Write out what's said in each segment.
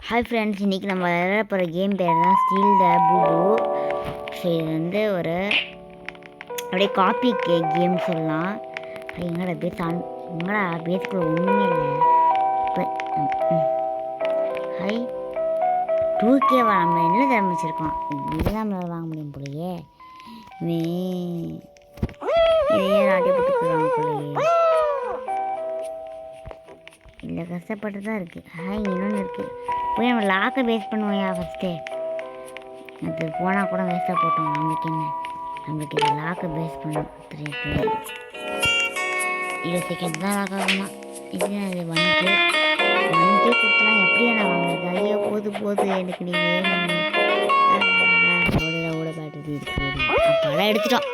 Hi friends, இன்றைக்கி நம்ம விளையாட போகிற கேம் பேர் தான் ஸ்டீல் த பூபு. ஸோ இது வந்து ஒரு அப்படியே காப்பி கேம் சொல்லலாம். எங்கடா பேசுக்குள்ள ஒன்றுமே இல்லை. இப்போ ஹை 2K நம்ம என்ன திறமை வச்சுருக்கோம். இதுதான் நம்மளால் வாங்க முடியும் போலையே. இதையே நாட்டே போட்டு போடுவாங்க போலையே. இல்லை, கஷ்டப்பட்டு தான் இருக்குது. இன்னொன்று இருக்குது. போய் நம்ம லாக்கை வேஸ்ட் பண்ணுவோம்யா ஃபஸ்ட்டே. அது போனால் கூட வேஸ்ட்டாக போட்டோம். நம்மளுக்கு இந்த லாக்கை வேஸ்ட் பண்ணோம். 20 செகண்ட் தான் லாக் ஆகுமா. இது அது 1K கொடுத்தலாம். எப்படியா நான் வாங்குறது? ஐயோ போது எனக்கு நீ வேணும். ஓட பேட்டரி இருக்குது. படம் எடுத்துட்டோம்.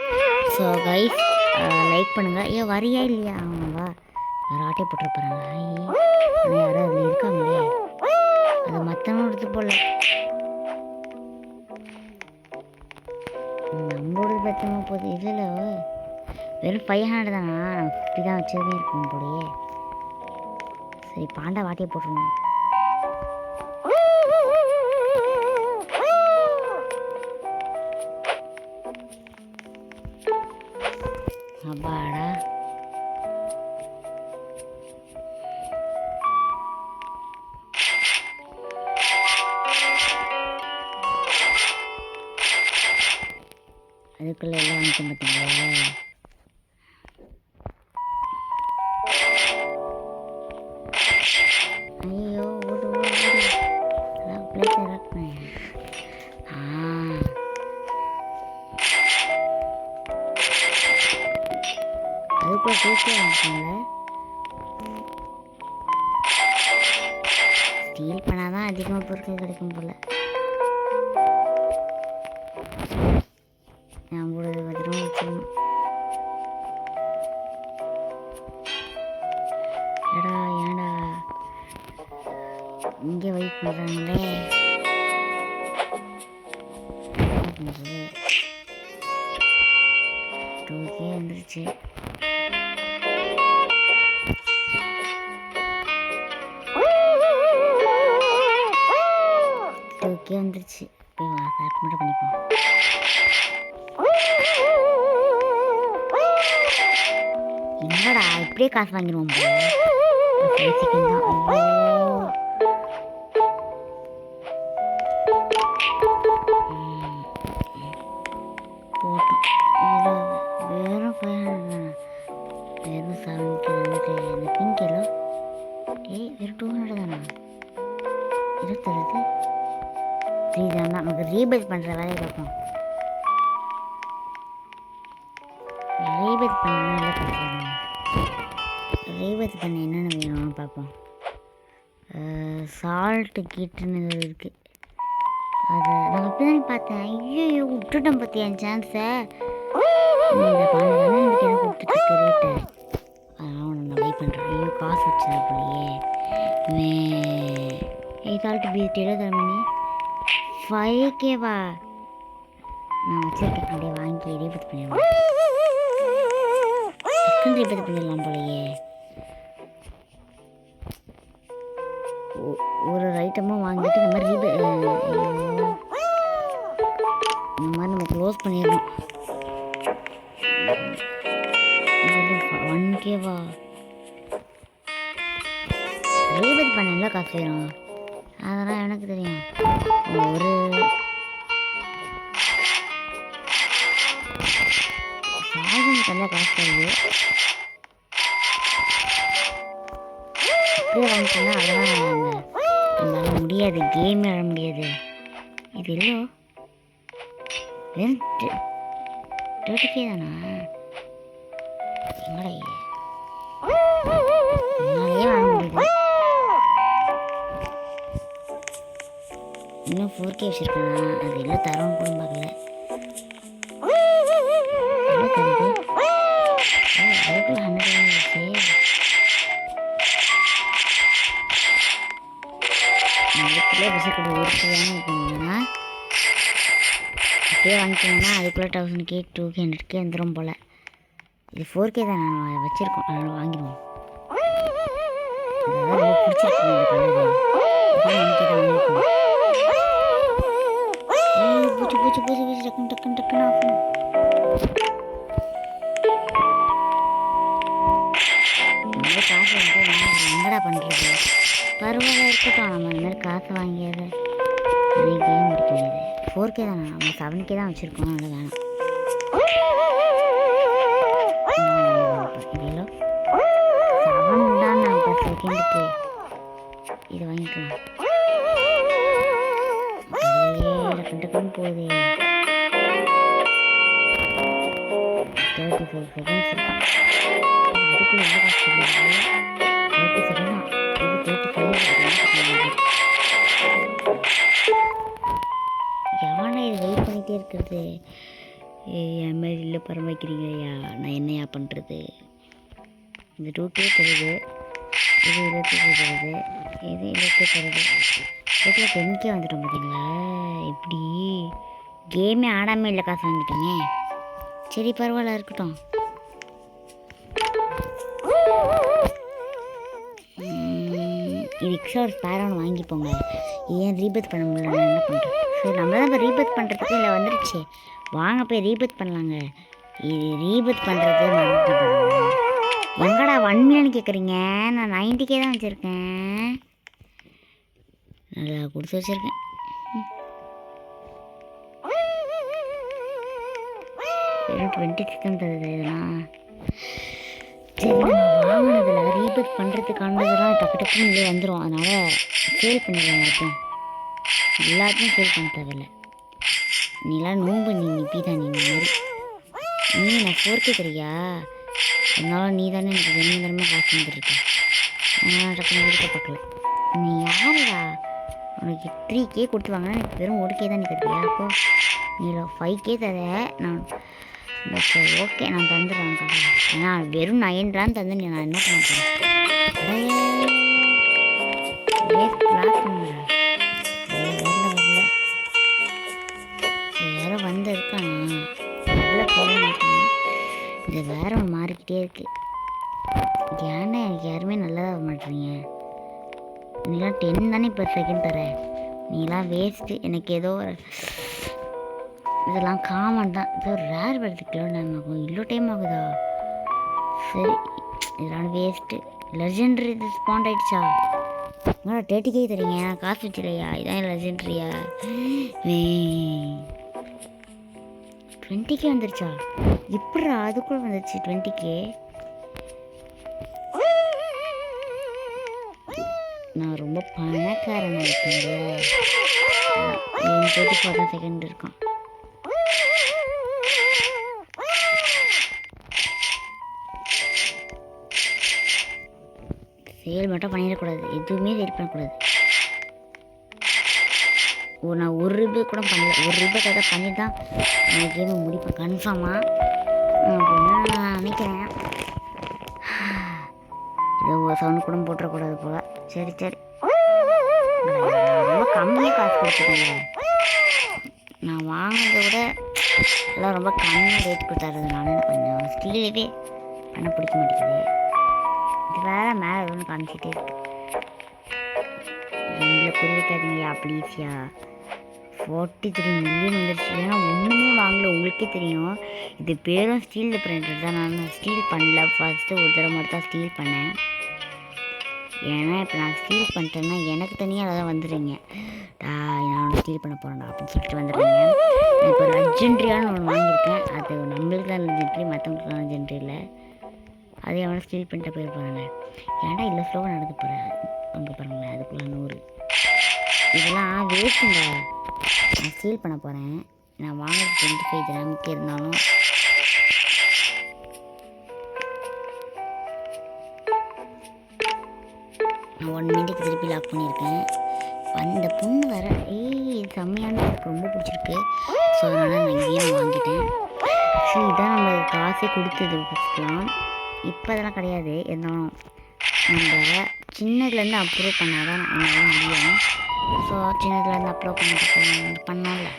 ஸோ கைஸ் லைக் பண்ணுங்கள். ஐயோ வரியா இல்லையா? ஆமாவா, வேறு ஆட்டே போட்டுருப்பாங்க. யாரும் அதில் இருக்காங்களே. அது மற்றவங்க எடுத்து போடல. நம்மளோட பத்திரமா போகுது. இல்லை வெறும் 500 தானா? 50 தான் வச்சதே இருக்கும் போலையே. சரி, பாண்டா வாட்டியே போட்டுருவோம். அப்பாடா, அதுக்குள்ளே எல்லாம் வாங்கிக்க மாட்டீங்களா? ஐயோ ஓடு பிளேஸ் இறக்குனேன். அதுக்குள்ள சேர்த்து வாங்கிக்கோங்கள. ஸ்டீல் பண்ணாதான் அதிகமாக பொருட்கள் கிடைக்கும் போல. நம்மளோட பத்திரமா வச்சுக்கணும். ஏன்டா இங்கே வெயிட் பண்ணுறாங்களே. 2K வந்துருச்சு. வந்துருச்சு. போய் ஸ்டார்ட் மட்டும் பண்ணிப்போம். என்னடா இப்படியே காசு வாங்கிடுவோம் போல. 5 செகண்ட் தான். போட்டோம். வெறும் 500 தானே. வெறும் 7 இந்த பிங்க் எல்லோ. வெறும் 200 தானா? 23 தான். நமக்கு ரீபேஸ் பண்ணுற வேலையை பார்ப்போம். ரீபேஸ் பண்ண நல்லா பார்ப்போம். ரீபேஸ் பண்ண என்னென்ன வேணும்னு பார்ப்போம். சால்ட்டு கிட்டுன்னு இருக்குது. அதை நான் அப்படி தானே பார்த்தேன். ஐயோ விட்டுட்டோம் பார்த்தியா என் சான்ஸை. இந்த 12 எனக்கு என்ன கொடுத்துட்டு ரேட்டை. அதனால் நான் வெயிட் பண்ணுறேன். ஐயோ காசு வச்சுருந்தா போலையே. சால்ட்டு பீட்டியில் தரமணி 5K நான் வச்சுருக்கேன். அப்படியே வாங்கி ரீபேஸ் பண்ணிடலாம். ரீபேஸ் பண்ணிடலாம் போலையே. ஒரு ஐட்டமும் வாங்கிட்டு இந்த மாதிரி நம்ம க்ளோஸ் பண்ணிடணும். 1K ரீபேஸ் பண்ண எல்லாம் காசு வேணும். அதெல்லாம் எனக்கு தெரியும். ஒரு நல்லா காசு தருது. இப்படியே வாங்கிட்டோம்னா அதெல்லாம் நம்மளால முடியாது. கேம் விளாட முடியாது. இது இல்லை வெறும் 30K தானா? எங்கடா என்னாலேயே வாங்க முடியுது. இன்னும் 4K வச்சுருக்கேன்னா அது எல்லாம் தரவும் கூட பார்க்கல. அதுக்குள்ள 100 வந்துச்சு. அதுக்குள்ளே விசைக்குள்ள ஒருத்தானே இருக்கணும்னா அப்படியே வாங்கிக்கோங்கன்னா அதுக்குள்ளே 1000K 200K வந்துடும் போல். இது 4K தான் நான் வச்சுருக்கோம். அதனால் வாங்கிடுவோம். அதெல்லாம் ரொம்ப பிடிச்சிருக்கு இந்த கலர். எனக்கு பரவாயில்ல இருக்கட்டும். நம்ம இந்த மாதிரி காசு வாங்கியது கேம் முடிக்க முடியாது. 4K தானே, நம்ம 7K தான் வச்சுருக்கோம். அதனால் வேணாம். இவ்வளோ 7 தான் நான் இப்போ செகண்டுக்கு இது வாங்கிக்கலாம். கண்டுக்கும் போதே 35 செகண்ட்ஸ் இருக்கான். அதுக்குள்ள எவ்வளோ காசு சொல்லுவாங்க? 30 செகண்ட் தான். இது 35 எவனா இது வெயிட் பண்ணிகிட்டே இருக்கிறது? என் மாதிரி இல்லை பரமாக்கிறீங்கய்யா, நான் என்னையா பண்ணுறது? இந்த 2K தருது, இது 20 தருது, இது 20 தருது. இதுக்குள்ள 10K வந்துட்டோம் பார்த்தீங்களா? எப்படி கேமே ஆடாமல் இல்லை, காசு வாங்கிட்டோமே. சரி பரவாயில்ல இருக்கட்டும். இது எக்ஸ்ட்ரா ஒரு ஸ்பேர் ஒன்று வாங்கிப்போங்க. ஏன் ரீபத் பண்ண முடியல? நான் என்ன பண்ணுறேன்? சரி நம்ம தான் இப்போ ரீபத் பண்ணுறதுக்கு இல்லை வந்துருச்சு. வாங்க போய் ரீபத் பண்ணலாங்க. இது ரீபத் பண்ணுறது எங்கடா 1 மில்லியன் கேட்குறீங்க? நான் 90K தான் வச்சுருக்கேன். நல்லா கொடுத்து வச்சுருக்கேன். வெறும் 26 தான் தருது இதெல்லாம். சரி நம்ம வாங்கினதில் ரீபத் பண்ணுறதுக்கானதெல்லாம் டக்கு டக்குன்னு உள்ளே வந்துடும். அதனால் சேல் பண்ணிடுவேன். எல்லாத்தையும் சேல் பண்ண தேவையில்லை. நீலாம் நோம்பு நீ நிப்பிதான் நீ மாதிரி நான் 4K தெரியா? அதனால நீ தானே எனக்கு வெண்ணிதரமாக காசு வந்துருக்க. அதனால் டக்குனு இருக்க பார்க்கல. நீ யாருடா? உனக்கு 3K கொடுத்து வாங்கினா எனக்கு வெறும் 1K தான் நீ தருவியா? அப்போ நீ 5K தர. நான் ஓகே நான் தந்துடுறேன். ஏன்னா வெறும் 9 தான் தந்து நான் என்ன பண்ண போகிறேன்? யாரோ வந்து இருக்கானா? இது வேற ஒன்று மாறிக்கிட்டே இருக்கு. ஏன்னா எனக்கு யாருமே நல்லதாக மாட்டுறீங்க. நீலாம் 10 தானே இப்போ செகண்ட் தர. நீலாம் வேஸ்ட்டு. எனக்கு ஏதோ இதெல்லாம் காமன் தான். ஏதோ ரேர் வருதுக்கு எவ்வளோ டைம் ஆகும்? இவ்வளோ டைம் ஆகுதா? சரி இதெல்லாம் வேஸ்ட்டு. லெஜெண்ட்ரி இது ஸ்பாண்ட் ஆகிடுச்சா? 30K தரீங்க, காசு வச்சுலையா? இதான் லெஜெண்ட்ரியா? 20K வந்துருச்சா? எப்படா அதுக்குள்ள வந்துருச்சு 20K? நான் ரொம்ப பணக்காரனாக இருக்கேங்க. 34 செகண்ட் இருக்கான். சேல் மட்டும் பண்ணிடக்கூடாது, எதுவுமே சேல் பண்ணக்கூடாது. நான் 1 ரூபாய் கூட பண்ணல. 1 ரூபாய் கதை பண்ணி தான் நான் கேமை முடிப்பேன் கன்ஃபார்மாக அப்படின்னு நான் நினைக்கிறேன். இதை ஒரு சவுண்டு கூட போட்டுறக்கூடாது போல். சரி சரி ரொம்ப கம்மியாக காசு கொடுத்துக்கோங்க. நான் வாங்கினதை விட எல்லாம் ரொம்ப கம்மியாக ரேட் கொடுத்தாருதுனால கொஞ்சம் ஸ்டீலே பண்ண பிடிக்க மாட்டேங்குது. இது வேறு மேலே ஒன்று காமிச்சிட்டே இருக்கு. இதில் குறிவிக்காதீங்கயா ப்ளீஸ்யா. 43 மில்லியன் வந்துருச்சு. ஏன்னா ஒன்றுமே வாங்கல. உங்களுக்கே தெரியும் இது பேரும் ஸ்டீலில் பிரிண்டட் தான். நான் ஸ்டீல் பண்ணல. ஃபஸ்ட்டு ஒரு தடவை மட்டும் தான் ஸ்டீல் பண்ணேன். ஏன்னா இப்போ நான் ஸ்டீல் பண்ணிட்டேன்னா எனக்கு தனியாக அதை வந்துடுறீங்க. நான் ஸ்டீல் பண்ண போகிறேன்டா அப்படின்னு சொல்லிட்டு வந்துடுறீங்க. நான் இப்போ லெஜெண்ட்ரியான்னு ஒன்று வாங்கியிருக்கேன். அது நம்மளுக்கு தான் லெஜெண்ட்ரி, மற்றவங்களுக்கு தான் லெஜெண்ட்ரி இல்லை. அதே அவனை ஸ்டீல் பண்ணிட்டு போயிருப்பாங்க. ஏன்டா இல்லை ஸ்லோவாக நடந்து போகிறேன் அங்கே பாருங்களேன். அதுக்குள்ளே 100 இதெல்லாம் வேஸ்ட்டுங்க. நான் ஸ்டீல் பண்ண போகிறேன். நான் வாங்குறது 25 கிராமுக்கு இருந்தாலும் நான் 1 மினிட்டுக்கு திருப்பி லாக் பண்ணியிருக்கேன். அந்த பொண்ணு வேற செம்மையான எனக்கு ரொம்ப பிடிச்சிருக்கு. ஸோ அதனால் நான் இங்கேயும் வாங்கிட்டேன். ஆக்சுவலி இதான் நம்மளுக்கு காசே கொடுத்தது ஃபஸ்ட்லாம். இப்போ அதெல்லாம் கிடையாது. இருந்தாலும் நம்ம சின்னதுலேருந்து அப்ரூவ் பண்ணால் தான் என்னால் முடியும். ஸோ சின்னதுலேருந்து அப்ரூவ் பண்ணிட்டு பண்ணோம்ல.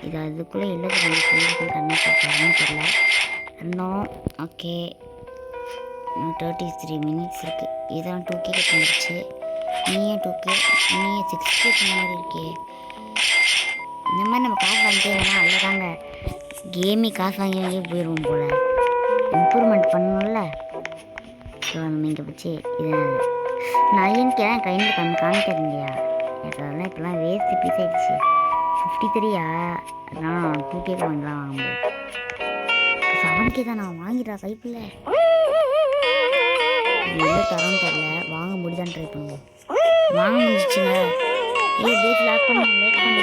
இது அதுக்குள்ளே இல்லது 2 பேருக்கு தண்ணி போட்டாருன்னு தெரியல. இன்னும் ஓகே 33 மினிட்ஸ் இருக்குது. இதான் 2K வந்துடுச்சு. நீயே 2K, நீயே 6K பண்ண மாதிரி இருக்கே. இந்த மாதிரி நம்ம காசு வாங்கிட்டேன்னா அல்லதாங்க கேமி காசு வாங்கி வாங்கி போயிடுவோம் போல். இம்ப்ரூவ்மெண்ட் பண்ணணும்ல. ஸோ நம்ம இங்கே வச்சு இதை 9K தான் கையில் காமிக்கிறது இல்லையா? எனக்கு அதெல்லாம் இப்போலாம் வேஸ்ட்டு பீஸ் ஆகிடுச்சு. 53யா? அதனால் 2K வாங்கலாம் வாங்க முடியாது. 7K தான் நான் வாங்கிடுறேன் கைப்பில். எவ்வளோ தரோன்னு தெரில, வாங்க முடியுதான்னு ட்ரை பண்ணுவோம். வாங்க முடிஞ்சிச்சுங்க. டேட் லாக் பண்ண லாக் பண்ண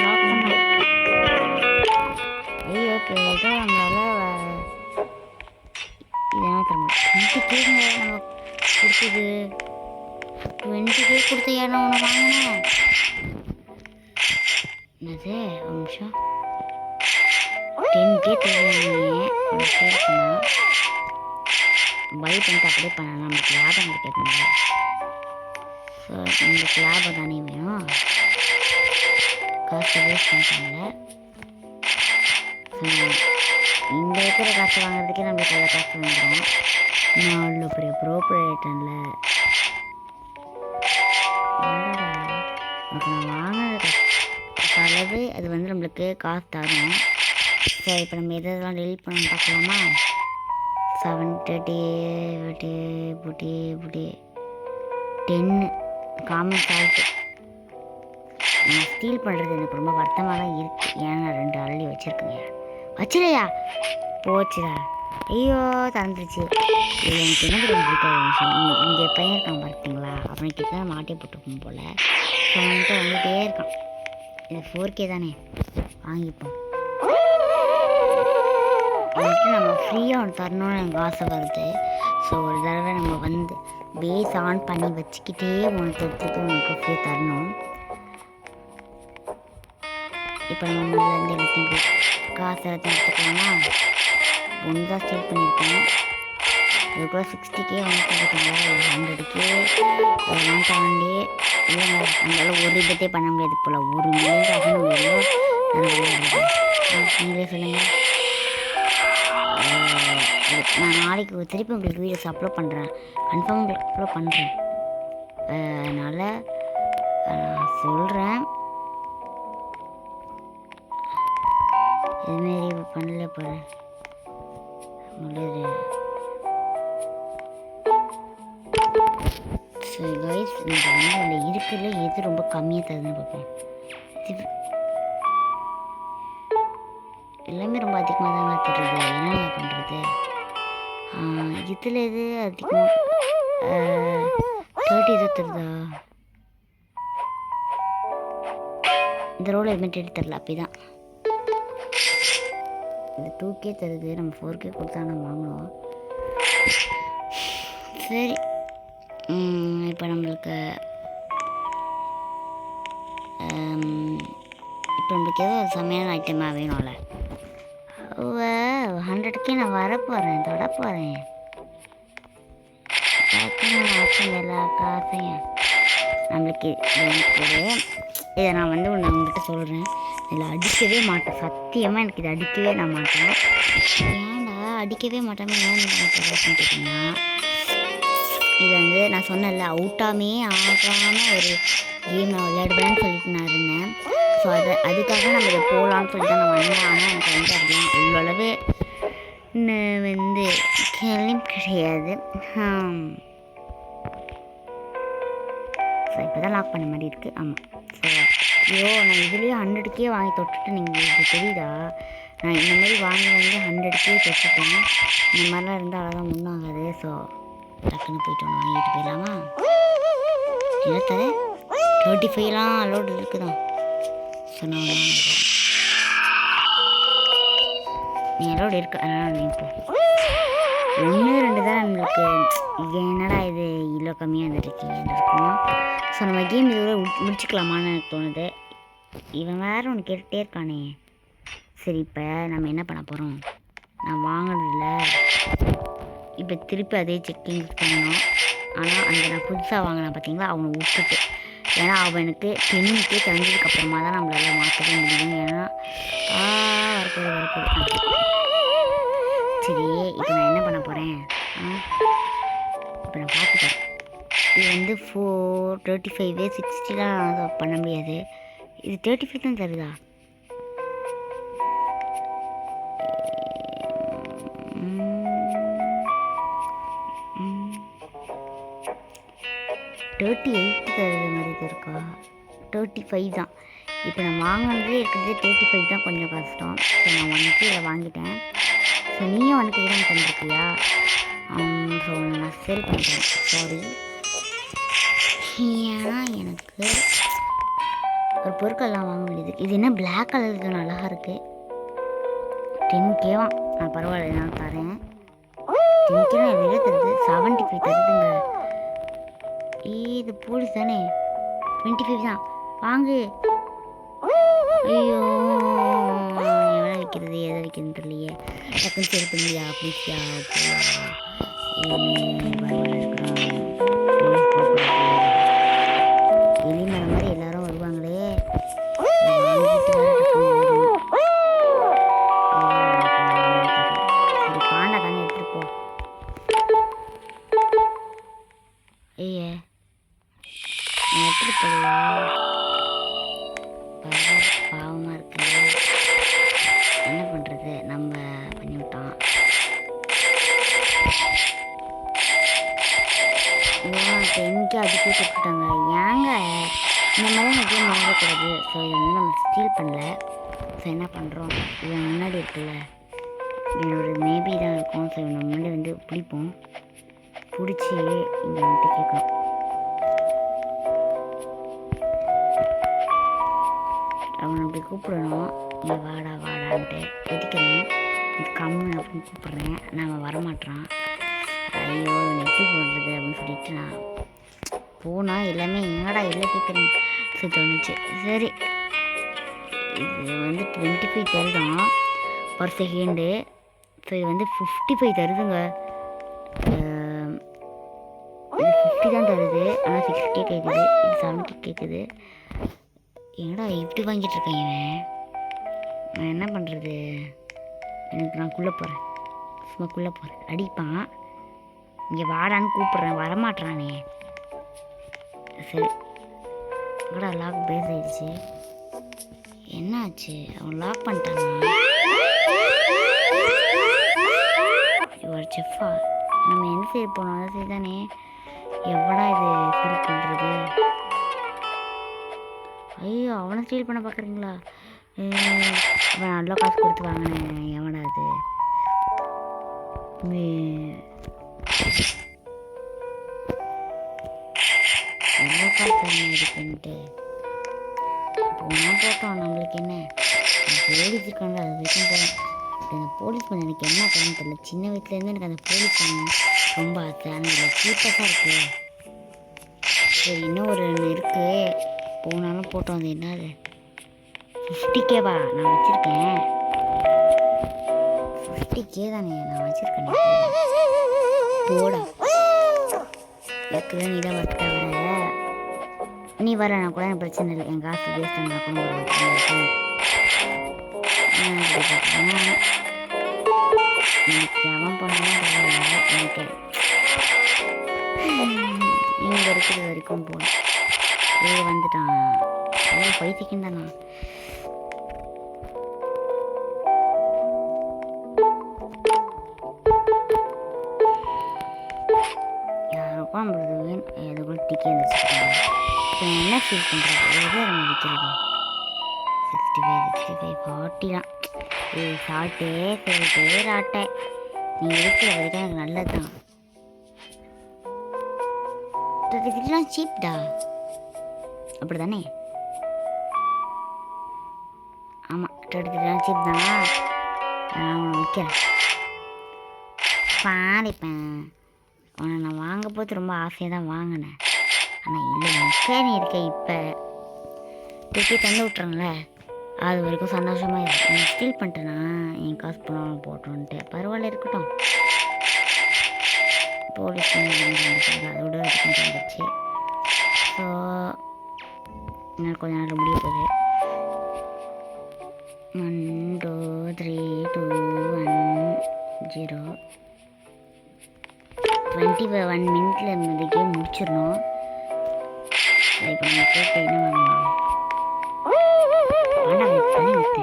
ஐயோ ஓகே ஏதோ நம்மளால இதெல்லாம் தர முடியும். 20K நம்ம கொடுத்தது 20K கொடுத்த யாரும் ஒன்று வாங்கினேன். என்னது ஒரு நிமிஷம் 10K தருவாங்க. பை பண்ணிட்டு அப்படியே பண்ணலாம். நம்மளுக்கு லாபம் கிடைக்காதுங்க. ஸோ நம்மளுக்கு லாபம் தானே வேணும். காசை வேஸ்ட் பண்ணிட்டாங்க. இங்கே இருக்கிற காசை வாங்குறதுக்கே நம்மளுக்கு நல்ல காசு வந்துடும். நான் அவ்வளோ பெரிய ப்ரோப்ரேட்டனில் நான் வாங்கினது அளவு அது வந்து நம்மளுக்கு காசு தரும். ஸோ இப்போ நம்ம எதெல்லாம் டெலிட் பண்ண பார்க்கலாமா? 730 10 காமன் சால்ட்டு. நான் ஸ்டீல் பண்ணுறது எனக்கு ரொம்ப வருத்தமாக தான் இருக்குது. ஏன்னா 2 ஆல்ரெடி வச்சுருக்கேங்க. வச்சிலையா? போச்சுடா. ஐயோ தந்துருச்சு. இது எனக்கு என்ன பிடிக்காத விஷயம், இங்கே பையன் இருக்கான் பார்த்தீங்களா? அவனுக்கு தான் மாட்டே போட்டுருக்கோம் போல். ஸோ அவன்கிட்ட வந்துகிட்டே இருக்கான். இது 4K தானே, வாங்கிப்போம். வந்துட்டு நம்ம ஃப்ரீயாக ஒன்று தரணும்னு எனக்கு ஆசை வருது. ஸோ ஒரு தடவை நம்ம வந்து பேஸ் ஆன் பண்ணி வச்சுக்கிட்டே உனக்கு எடுத்துகிட்டு உனக்கு ஃப்ரீ தரணும். இப்போ நம்ம முதல்லேருந்து எல்லாத்தையும் காசு எல்லாத்தையும் எடுத்துக்கலாமா? ஒன்று தான் ஸ்டீல் பண்ணியிருக்கேன். இதுக்குள்ள 60K வந்துட்டு பார்த்தீங்களா? 100K அதெல்லாம் தாண்டி இல்லைங்க. நம்மளால ஒரு இதே பண்ண முடியாது போல். 1 மில்லியன் ஆகணும் முடியும். நீங்களே சொல்லுங்கள். நான் நாளைக்கு திருப்பி உங்களுக்கு வீடியோஸ் அப்லோட் பண்ணுறேன். கன்ஃபார்ம் உங்களுக்கு அப்லோட் பண்ணுறேன். அதனால் நான் சொல்கிறேன். இதுமாரி பண்ணல போகிறேன். ஸோ கைஸ் நம்ம வந்து அந்த இருக்கிறதுல எது ரொம்ப கம்மியாக தருதுன்னு பார்ப்போம். எல்லாமே ரொம்ப அதிகமாக தாங்க தருது. என்ன பண்ணுறது? இதில் எது அதிகமாக 30 இது தருதா? இந்த ரோல் எதுவுமே தரல. அப்படி தான் இந்த 2K தருது. நம்ம 4K கொடுத்தா நம்ம வாங்கணும். சரி, இப்போ நம்மளுக்கு ஏதோ ஒரு செம்மையான ஐட்டமாக வேணும்ல. 100K நான் வரப்போகிறேன், தொட போகிறேன். எல்லா காசையும் நம்மளுக்கு இதை நான் வந்து ஒன்று உங்கள்கிட்ட சொல்கிறேன். இதில் அடிக்கவே மாட்டேன். சத்தியமாக எனக்கு இதை அடிக்கவே நான் மாட்டேன். ஏன்டா அடிக்கவே மாட்டேன்னு கேட்டிங்கன்னா, இது வந்து நான் சொன்னேன்ல, அவுட்டாமே ஆகாமல் ஒரு கேம் நான் விளையாடுவேன்னு சொல்லிட்டு நான் இருந்தேன். ஸோ அதுக்காக நம்ம இதை போகலான்னு சொல்லிட்டு தான் நான் வந்தேன். ஆனால் எனக்கு வந்து அப்படிலாம் இவ்வளவு வந்து கேள்வியும் கிடையாது. ஸோ இப்போ தான் லாக் பண்ண மாதிரி இருக்குது. ஆமாம். ஸோ ஐயோ நான் இதுலேயே 100K வாங்கி தொட்டுட்டு நீங்கள் இது தெரியுதா? நான் இந்த மாதிரி வாங்கி வந்து 100K தொட்டுட்டேன். இந்த மாதிரிலாம் இருந்தால் அவ்வளோதான் ஒன்றாகாது. ஸோ டக்குன்னு போய்ட்டு ஒன்று வாங்கிட்டு போயிடலாமா? என்னத்தர 35லாம் அலோடு இருக்குதான். ஸோ நான் நீ அலோடு இருக்கு. அதனால் நீ இப்போ 1 2 தான் நம்மளுக்கு. இது என்னடா இது இவ்வளோ கம்மியாக இருந்துருக்கீங்க இருக்கும். ஸோ நம்ம கேம் இதோட முடிச்சுக்கலாமான்னு எனக்கு தோணுது. இவன் வேறு ஒன்று கேட்டுகிட்டே இருக்கானே. சரி, இப்போ நம்ம என்ன பண்ண போகிறோம்? நான் வாங்கினதில்ல, இப்போ திருப்பி அதே செக்கிங் பண்ணணும். ஆனால் அங்கே நான் புதுசாக வாங்கினேன் பார்த்தீங்களா, அவனை விட்டுட்டு. ஏன்னா அவனுக்கு 10K தந்ததுக்கப்புறமா தான் நம்மளால மாற்றவே முடியும். ஏன்னா வரப்போகுது. சரி, இப்போ நான் என்ன பண்ண போகிறேன்? இப்போ நான் பார்த்துட்டேன். இது வந்து 35 60லாம் பண்ண முடியாது. இது 35 தான் தருதா? 38 தருது மாதிரி இது இருக்கா? 35 தான். இப்போ நான் வாங்கினதே இருக்கிறதே 35 தான், கொஞ்சம் கஷ்டம். ஸோ நான் 1K வாங்கிட்டேன். ஸோ நீயும் 1K தான் பண்ணிருக்கியா? ஸோ நான் சேல் பண்ணுறேன். சாரி, ஏன்னா எனக்கு ஒரு பொருட்கள்லாம் வாங்க முடியுது. இது என்ன பிளாக் கலர், இது அழகாக இருக்குது. 10K நான் பரவாயில்ல, நான் தரேன். 10K எவ்வளோ தருது? 75 தருதுங்க. இது போலீஸ் தானே? 25 தான், வாங்கு. ஐயோ, எவ்வளோ விற்கிறது, எதை விற்கிறதுன்னு தெரியலையே. டக்குன்னு சேல் பண்ணியா ப்ளீஸ்யா? எலி மரம் மாதிரி எல்லாரும் வருவாங்களே. சரி, பாண்டா தானே எடுத்துட்டு போ. ஐயே, நான் எடுத்துட்டு போடுவா? பாவமாக இருக்கு. என்ன பண்ணுறது, நம்ம பண்ணிவிட்டான். இப்போ எங்கே அதுக்கே கொடுத்துட்டாங்க. ஏங்க இந்த மாதிரி எதுவும் வாங்கக்கூடாது. ஸோ இதை வந்து நம்ம ஸ்டீல் பண்ணல. ஸோ என்ன பண்ணுறோம், இது முன்னாடி இருக்குல்ல, இதோட மேபி தான் இருக்கும். ஸோ இவனை முன்னாடி வந்து பிடிப்போம். பிடிச்சி இங்கே வந்துட்டு கேட்கணும். அவனை அப்படி கூப்பிடணும், இங்கே வாடா வாடான்ட்டு எதிக்கிறேன். கம்மு அப்படின்னு கூப்பிட்றேன், நான் வரமாட்டேறான். ஐயோ, எப்படி போடுறது அப்படின்னு சொல்லிட்டு நான் போனால் எல்லாமே என்னடா இல்லை கேட்குறேன் சரி தோணுச்சு. சரி, இது வந்து 25 தருதான் பர் செகண்டு. ஸோ இது வந்து 55 தருதுங்க. இது 50 தான் தருது, ஆனால் 6K கேட்குது. இது 7K கேட்குது. என்னடா இப்படி வாங்கிட்டு இருக்கேன் இவன். நான் என்ன பண்ணுறது, எனக்கு நான் குள்ளே போகிறேன், சும்மா குள்ளே போகிறேன். அடிப்பான், இங்கே வாடான்னு கூப்பிட்றேன், வரமாட்டானே. சரி, கூட லாக் பேஸ் ஆயிடுச்சு. என்னாச்சு, அவன் லாக் பண்ணிட்டானா? இவர் செஃப்பா, நம்ம எந்த சைடு போனோம் அதை சரி தானே. எவ்வளோ இது ஃபீல் பண்ணுறது. ஐயோ, அவனை ஸ்டீல் பண்ண பார்க்குறீங்களா? அவன் நல்லா காசு கொடுத்து வாங்கினேன். எவனா அது? எவ்வளோ காசு இது பண்ணிட்டு போனால் போட்டோம். நம்மளுக்கு என்ன, போலீஸ் இருக்காங்க, அது வரைக்கும் போகணும். அந்த போலீஸ் பண்ண எனக்கு என்ன பண்ணு தெரியல. சின்ன வயசுலேருந்து எனக்கு அந்த போலீஸ் பண்ணணும் ரொம்ப ஆசை. ஆனால் இதில் சீப்பாக இருக்குது. சரி, இன்னும் ஒரு இருக்குது, போனாலும் போட்டோம். அது என்னது 50K நான் வச்சுருக்கேன். 50K தானே நான் வச்சுருக்கேன். போடா, இருக்குல்ல, நீ தான் வர தவிர நீ வர நான் கூட எனக்கு பிரச்சனை இல்லை. என் காசு வேஸ்ட் பண்ணா கூட எனக்கு எவன் போனாலும் பரவாயில்ல. எனக்கு இங்கே இருக்கிற வரைக்கும் போகணும். வந்துட்டான். 5 செகண்ட் தானா? யாருக்கும் நம்மளது வேணும். எதுக்குள்ள டிக்கி வந்துச்சுருக்காங்க. இப்போ என்ன ஃபீல் பண்ணுறது, எது நம்ம விற்கிறது? 65 40 தான். சால்ட்டே சொல்லிட்டே ராட்டை. நீ இருக்கிற வரைக்கும் எனக்கு நல்லது தான். 33 சீப்டா, அப்படி தானே? ஆமாம், 33 சீப் தான். நான் உன்னை விற்கிறேன், பாடிப்பேன். உன்னை நான் வாங்க போது ரொம்ப ஆசையாக தான் வாங்கினேன். ஆனால் இல்லை, முக்கேனி இருக்கேன். இப்போ திருப்பி தந்து விட்றாங்களே, அது வரைக்கும் சந்தோஷமாக இருக்கு. நான் ஸ்டீல் பண்ணிட்டேன்னா என் காசு பணம் போட்டோன்ட்டு பரவாயில்ல, இருக்கட்டும். போலீஸ் அதோட அதுக்கும் வந்துச்சு. ஸோ இன்னும் கொஞ்ச நேரம் முடிய போகுது. 1 2 3 2 1 0 21 மினிட்ல இந்த கேம் முடிச்சிடணும். இப்போ நம்ம போட்டு என்ன வாங்கலாம்? தண்ணி ஊற்று.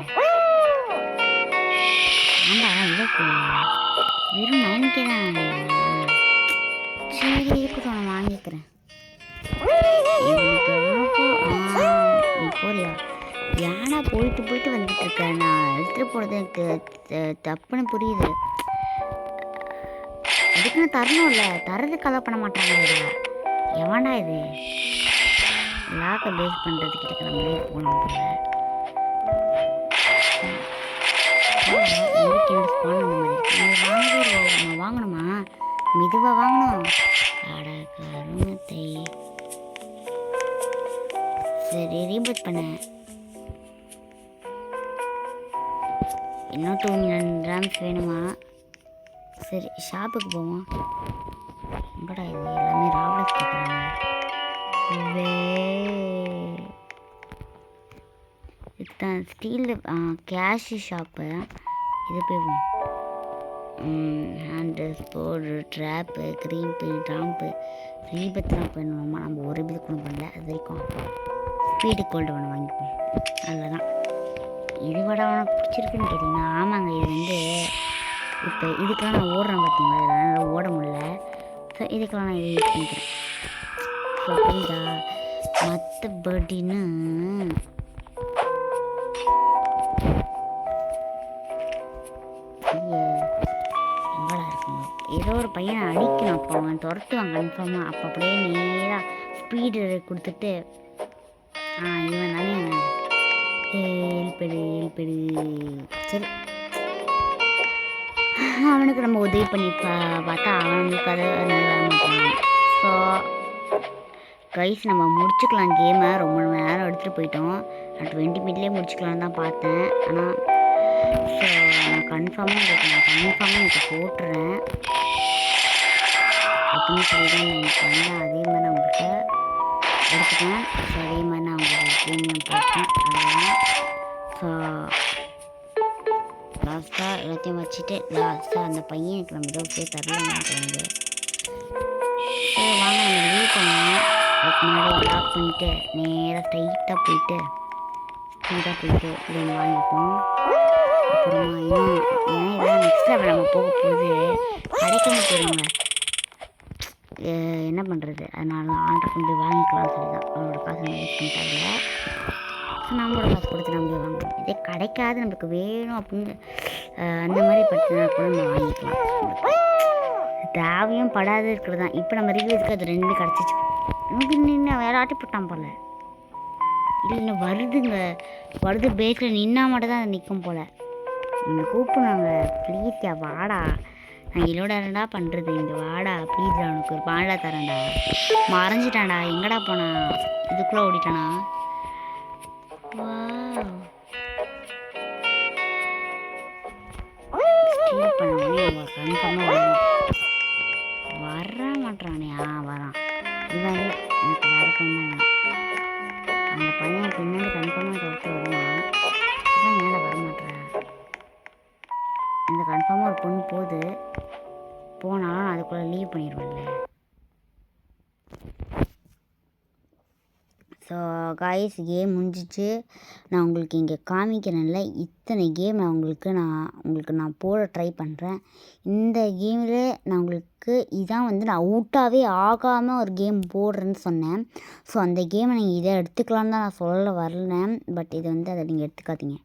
ஆண்டா, இவ்வளோ வெறும் 9K தான். சரி, இருக்கட்டும், நான் வாங்கிக்கிறேன். போயிட்டு போயிட்டு வந்துட்டுருக்கேன். நான் எடுத்துகிட்டு போகிறது எனக்கு தப்புன்னு புரியுது. அதுக்குன்னு தரணும்ல, தரதுக்கு அலோவ் பண்ண மாட்டாங்களேடா. எவன்டா இது? லாக்கை பேஸ் பண்ணுறதுக்கிட்ட நம்மளே போகலாம் போல. நம்ம வாங்கணுமா? மெதுவாக வாங்கணும். அட கருமத்தை. சரி ரீபூட் பண்ண. இன்னும் 2 million grams வேணுமா? சரி ஷாப்புக்கு போவோம். எங்கடா இது எல்லாமே ராப்ளஸ் கேட்குறாங்க. இதுதான் ஸ்டீல் கேஷ் ஷாப்பு. இது போய்வோம். ஹேண்டு ஸ்போர்டு ட்ராப்பு க்ரீம்பு ட்ராம்பு ரீபத்லாம் பண்ணணுமா? நம்ம ஒரு இது கூட பண்ணல. அது வரைக்கும் ஸ்பீடு கோல்டு ஒன்று வாங்கிப்போம். அதில் தான் இது வட உனக்கு பிடிச்சிருக்குன்னு கேட்டிங்கன்னா ஆமாங்க. இது வந்து இப்போ இதுக்கெலாம் நான் ஓடுறேன் பார்த்தீங்களா, இதெல்லாம் ஓட முடியல. ஸோ இதுக்கெலாம் நான் இது யூஸ் பண்ணிக்கிறேன். ஸோ புரியுதா? மற்றபடின்னு எங்கடா இருக்குங்க? ஏதோ ஒரு பையனை அடிக்கணும். அப்போ அவன் துரத்துவான் கன்ஃபார்மாக. அப்போ அப்படியே நேராக ஸ்பீடு கொடுத்துட்டு இவன் தானே ஏழ்பெடு. சரி அவனுக்கு நம்ம உதவி பண்ணி பார்த்தா அவனுக்கு அதை நல்லா மாட்டான். ஸோ கைஸ் நம்ம முடிச்சுக்கலாம் கேமை. ரொம்ப நேரம் எடுத்துகிட்டு போயிட்டோம். நான் 20 minute முடிச்சுக்கலான்னு தான் பார்த்தேன். ஆனால் ஸோ நான் கன்ஃபார்மாக எனக்கு போட்டுறேன் அப்படின்னு சொல்லி தான் நான் எனக்கு வந்தேன். அதே மாதிரி நான் உங்கள்கிட்ட எடுத்துட்டேன். ஸோ அதே மாதிரி நான் உங்களுக்கு ப்ரீமியம் போட்டேன். அதெல்லாம் ஸோ லாஸ்ட்டாக எல்லாத்தையும் வச்சுட்டு லாஸ்ட்டாக அந்த பையனுக்கு நம்ம ஏதோ போய் தரலாமான்னு வந்து ஸோ வாங்க நம்ம லீவ் பண்ணுவோம். அதுக்கு முன்னாடி லாக் பண்ணிவிட்டு நேராக ஸ்ட்ரைட்டாக போயிட்டு இது ஒன்று வாங்கிப்போம். அப்புறமா இன்னும் ஏன்னா இதெல்லாம் நெக்ஸ்ட் லெவல் நம்ம போக போகுது கிடைக்காம போயிருங்க. என்ன பண்ணுறது? அதனால ஆர்டர் கொண்டு வாங்கிக்கலாம்னு சொல்லி தான் அவனோட காசு நம்ம யூஸ் பண்ணிட்டாங்க. ஸோ நம்மளோட காசு கொடுத்து நம்மளே வாங்கணும். இதே கிடைக்காது நம்மளுக்கு வேணும் அப்படின்னு அந்த மாதிரி பற்றினா கூட நம்ம வாங்கிக்கலாம். தேவையும் படாது இருக்கிறது தான். இப்போ நம்ம ரிவ்யூஸ்க்கு அது 2 கிடச்சிச்சு. நின்று வேற ஆட்டி போட்டான் போல். இல்லை இன்னும் வருது பேக்கில் நின்னா மட்டும் தான் அது நிற்கும் போல். நம்ம கூப்பிடுவாங்க ப்ளீஸ்யா வாடா, நான் இதோட என்னடா பண்ணுறது, இங்கே வாடா ப்ளீஸ்டா, உனக்கு ஒரு பாண்டா தரேன்டா. மறைஞ்சிட்டான்டா, எங்கடா போனா? இதுக்குள்ளே ஓடிட்டானா? வா ஸ்டீல் பண்ண கன்ஃபார்மாக வர மாட்டானே. வரான். இவன் இல்லை, எனக்கு வேறு பையன் தான். அந்த பையன் பின்னாடி கன்ஃபார்மாக தொட்டு வருவான். அதான் ஏன்டா வரமாட்டேன்? இந்த கன்ஃபார்மாக ஒரு பொண்ணு போனாலும் அதுக்குள்ளே லீவ் பண்ணிடுவேன்ல. ஸோ காய்ஸ் கேம் முடிஞ்சிச்சு. நான் உங்களுக்கு இங்கே காமிக்கிறேன்ல, இத்தனை கேம் உங்களுக்கு நான் போட ட்ரை பண்ணுறேன். இந்த கேமில் நான் உங்களுக்கு இதான் வந்து நான் அவுட்டாகவே ஆகாமல் ஒரு கேம் போடுறேன்னு சொன்னேன். ஸோ அந்த கேமை நீங்கள் இதை எடுத்துக்கலான்னு தான் நான் சொல்ல வரலேன். பட் இது வந்து அதை நீங்கள் எடுத்துக்காதீங்க.